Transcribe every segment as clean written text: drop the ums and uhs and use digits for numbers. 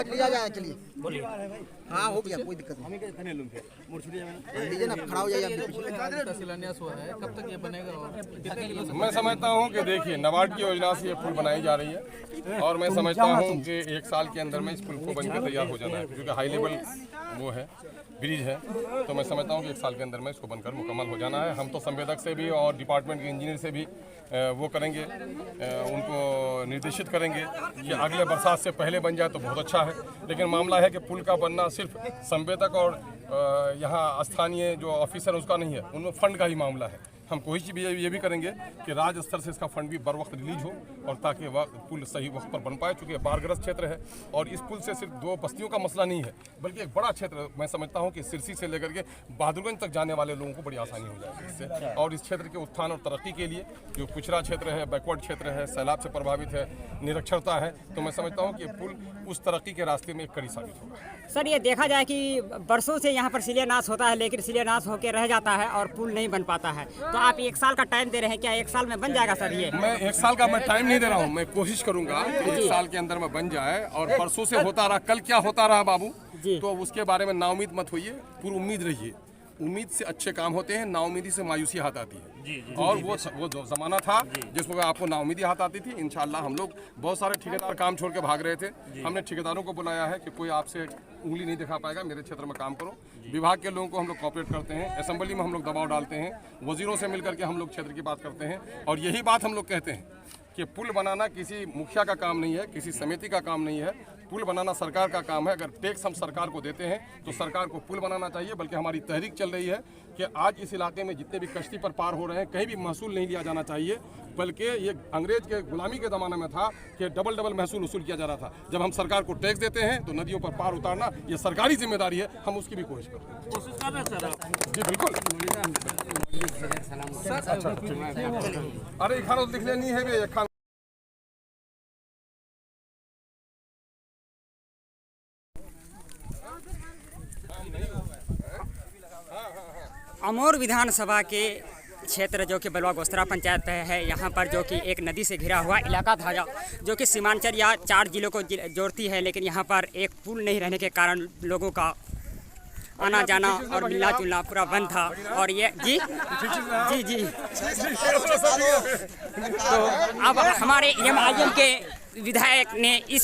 हाँ लिया जाए, चलिए बोलिए। हाँ हो गया, कोई दिक्कत नहीं, लीजिए ना, खड़ा हो जाइए। शिलान्यास हुआ है, कब तक ये बनेगा और कितने किलो से? मैं समझता हूँ कि देखिए नाबार्ड की योजना से ये पुल बनाई जा रही है और मैं समझता हूँ कि 1 साल के अंदर में इस पुल को बनकर तैयार हो जाना है, क्योंकि हाई लेवल वो है, ब्रिज है। तो मैं समझता हूँ कि 1 साल के अंदर में इसको बनकर मुकम्मल हो जाना है। हम तो संवेदक से भी और डिपार्टमेंट के इंजीनियर से भी वो करेंगे, उनको निर्देशित करेंगे कि अगले बरसात से पहले बन जाए तो बहुत अच्छा है। लेकिन मामला है कि पुल का बनना सिर्फ संवेदक और यहाँ स्थानीय जो ऑफिसर उसका नहीं है, उनमें फंड का ही मामला है। हम कोशिश भी ये भी करेंगे कि राज्य स्तर से इसका फंड भी बर वक्त रिलीज हो और ताकि पुल सही वक्त पर बन पाए, चूँकि बाढ़ग्रस्त क्षेत्र है। और इस पुल से सिर्फ 2 बस्तियों का मसला नहीं है, बल्कि एक बड़ा क्षेत्र मैं समझता हूँ कि सिरसी से लेकर के बहादुरगंज तक जाने वाले लोगों को बड़ी आसानी हो जाएगी इससे। और इस क्षेत्र के उत्थान और तरक्की के लिए जो पिछड़ा क्षेत्र है, बैकवर्ड क्षेत्र है, सैलाब से प्रभावित है, निरक्षरता है, तो मैं समझता हूँ कि पुल उस तरक्की के रास्ते में एक कड़ी साबित होगा। सर, ये देखा जाए कि बरसों से यहाँ पर शिलान्यास होता है, लेकिन शिलान्यास होकर रह जाता है और पुल नहीं बन पाता है। तो आप 1 साल का टाइम दे रहे हैं, क्या 1 साल में बन जाएगा सर? ये मैं 1 साल का मैं टाइम नहीं दे रहा हूँ, मैं कोशिश करूंगा कि 1 साल के अंदर में बन जाए। और बरसों से होता रहा, कल क्या होता रहा बाबू, तो उसके बारे में नाउम्मीद मत होइए, पूरी उम्मीद रहिए। उम्मीद से अच्छे काम होते हैं, नाउम्मीदी से मायूसी हाथ आती है। और वो जो ज़माना था जिसमें आपको नाउम्मीदी हाथ आती थी, इंशाल्लाह हम लोग बहुत सारे ठेकेदार काम छोड़ के भाग रहे थे। हमने ठेकेदारों को बुलाया है कि कोई आपसे उंगली नहीं दिखा पाएगा, मेरे क्षेत्र में काम करो। विभाग के लोगों को हम लोग कोऑपरेट करते हैं, असेंबली में हम लोग दबाव डालते हैं, वजीरों से मिलकर के हम लोग क्षेत्र की बात करते हैं। और यही बात हम लोग कहते हैं कि पुल बनाना किसी मुखिया का काम नहीं है, किसी समिति का काम नहीं है। पुल बनाना सरकार का काम है। अगर टैक्स हम सरकार को देते हैं तो सरकार को पुल बनाना चाहिए। बल्कि हमारी तहरीक चल रही है कि आज इस इलाके में जितने भी कश्ती पर पार हो रहे हैं, कहीं भी महसूल नहीं लिया जाना चाहिए। बल्कि ये अंग्रेज के गुलामी के ज़माने में था कि डबल महसूल वसूल किया जा रहा था। जब हम सरकार को टैक्स देते हैं तो नदियों पर पार उतारना ये सरकारी जिम्मेदारी है, हम उसकी भी कोशिश करते हैं। कोशिश कर रहे हैं सर? जी बिल्कुल। अरे खाना लिख लेनी है भी खाना। अमोर विधानसभा के क्षेत्र जो कि बलवा गोस्तरा पंचायत है, यहाँ पर जो कि एक नदी से घिरा हुआ इलाका था जो कि सीमांचल या 4 जिलों को जोड़ती है। लेकिन यहाँ पर एक पुल नहीं रहने के कारण लोगों का आना जाना और मिलना जुलना पूरा बंद था। और ये जी जी जी तो अब हमारे MIM के विधायक ने इस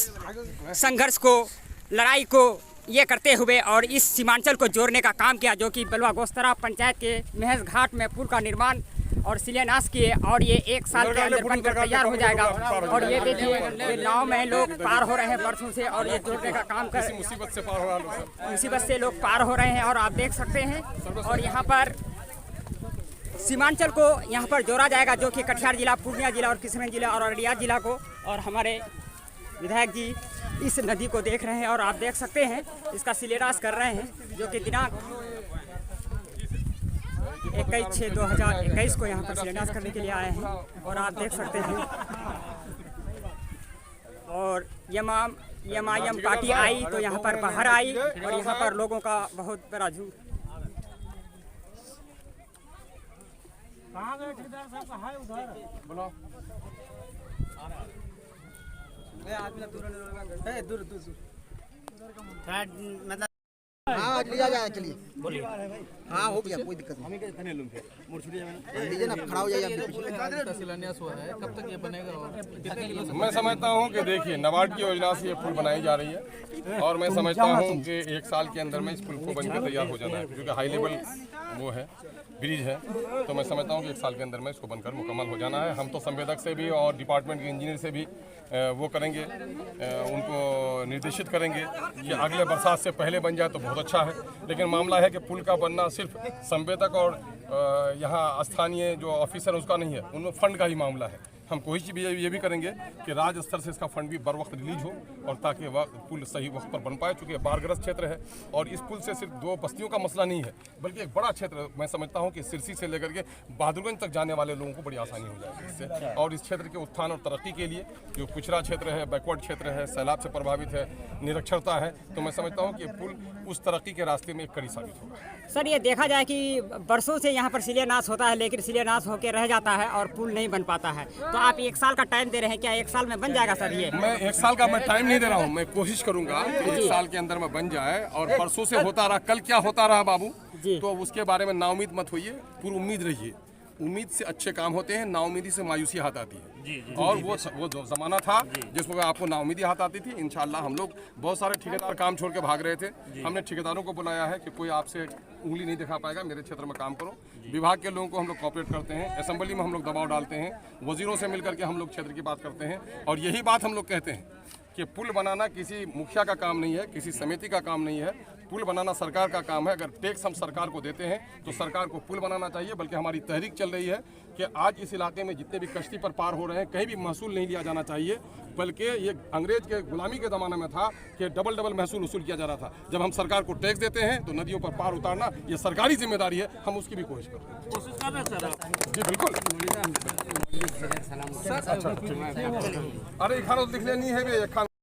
संघर्ष को, लड़ाई को ये करते हुए और इस सीमांचल को जोड़ने का काम किया, जो कि बलवा गोस्तरा पंचायत के महज घाट में पुल का निर्माण और शिलान्यास किए। और ये 1 साल के अंदर बनकर तैयार हो जाएगा। और ये देखिए, ये नाव में लोग पार हो रहे हैं बरसों से, और ये जोड़ने का काम कर, मुसीबत से पार हो रहा है, मुसीबत से लोग पार हो रहे हैं। और आप देख सकते हैं, और यहाँ पर सीमांचल को यहाँ पर जोड़ा जाएगा, जो कि कटिहार जिला, पूर्णिया जिला और किशनगंज जिला और अररिया जिला को। और हमारे विधायक जी इस नदी को देख रहे हैं, और आप देख सकते हैं इसका शिलान्यास कर रहे हैं, जो कि दिनांक 21/6/2021 को यहाँ पर शिलान्यास करने के लिए आए हैं। और आप देख सकते हैं, और MIM पार्टी आई तो यहाँ पर बाहर आई, और यहाँ पर लोगों का बहुत बड़ा झूठ। कहाँ गए ठेकेदार साहब? कहाँ है उधर? बोलो। मतलब हाँ लिया जाए, चलिए बोलिए। हाँ हो गया, कोई दिक्कत नहीं, लीजिए ना, खड़ा हो जाइए। शिलान्यास हुआ है, कब तक ये बनेगा और कितने किलो से? मैं समझता हूँ कि देखिए नाबार्ड की योजना से ये पुल बनाई जा रही है और मैं समझता हूँ कि 1 साल के अंदर में इस पुल को बनकर तैयार हो जाना है, क्योंकि हाई लेवल वो है, ब्रिज है। तो मैं समझता हूँ कि 1 साल के अंदर में इसको बनकर मुकम्मल हो जाना है। हम तो संवेदक से भी और डिपार्टमेंट के इंजीनियर से भी वो करेंगे, उनको निर्देशित करेंगे कि अगले बरसात से पहले बन जाए तो बहुत अच्छा है। लेकिन मामला है कि पुल का बनना सिर्फ संवेदक और यहाँ स्थानीय जो ऑफिसर उसका नहीं है, उनमें फंड का ही मामला है। हम कोशिश भी ये भी करेंगे कि राज्य स्तर से इसका फंड भी बर वक्त रिलीज हो और ताकि पुल सही वक्त पर बन पाए, चूँकि बाढ़ग्रस्त क्षेत्र है। और इस पुल से सिर्फ 2 बस्तियों का मसला नहीं है, बल्कि एक बड़ा क्षेत्र मैं समझता हूँ कि सिरसी से लेकर के बहादुरगंज तक जाने वाले लोगों को बड़ी आसानी हो जाएगी इससे। और इस क्षेत्र के उत्थान और तरक्की के लिए जो पिछड़ा क्षेत्र है, बैकवर्ड क्षेत्र है, सैलाब से प्रभावित है, निरक्षरता है, तो मैं समझता हूँ कि पुल उस तरक्की के रास्ते में एक कड़ी साबित होगा। सर, ये देखा जाए कि बरसों से यहाँ पर शिलान्यास होता है, लेकिन शिलान्यास होकर रह जाता है और पुल नहीं बन पाता है। तो तो आप 1 साल का टाइम दे रहे हैं, क्या 1 साल में बन जाएगा सर ये? मैं 1 साल का मैं टाइम नहीं दे रहा हूँ, मैं कोशिश करूंगा कि 1 साल के अंदर में बन जाए। और परसों से होता रहा, कल क्या होता रहा बाबू, तो उसके बारे में नाउमीद मत होइए, पूरी उम्मीद रहिए। उम्मीद से अच्छे काम होते हैं, नाउमीदी से मायूसी हाथ आती है। और वो जो जमाना था जिसमें आपको नाउमीदी हाथ आती थी, इंशाल्लाह हम लोग बहुत सारे ठेकेदार काम छोड़ के भाग रहे थे। हमने ठेकेदारों को बुलाया है कि कोई आपसे उंगली नहीं दिखा पाएगा, मेरे क्षेत्र में काम करो। विभाग के लोगों को हम लोग कोऑपरेट करते हैं, असेंबली में हम लोग दबाव डालते हैं, वजीरों से मिलकर के हम लोग क्षेत्र की बात करते हैं। और यही बात हम लोग कहते हैं कि पुल बनाना किसी मुखिया का काम नहीं है, किसी समिति का काम नहीं है। पुल बनाना सरकार का काम है। अगर टैक्स हम सरकार को देते हैं तो सरकार को पुल बनाना चाहिए। बल्कि हमारी तहरीक चल रही है कि आज इस इलाके में जितने भी कश्ती पर पार हो रहे हैं, कहीं भी महसूल नहीं लिया जाना चाहिए। बल्कि ये अंग्रेज के गुलामी के ज़माने में था कि डबल महसूल वसूल किया जा रहा था। जब हम सरकार को टैक्स देते हैं तो नदियों पर पार उतारना ये सरकारी जिम्मेदारी है, हम उसकी भी कोशिश कर रहे हैं। कोशिश कर रहे हैं सर आप? जी बिल्कुल। अरे खाना लिख लेनी है,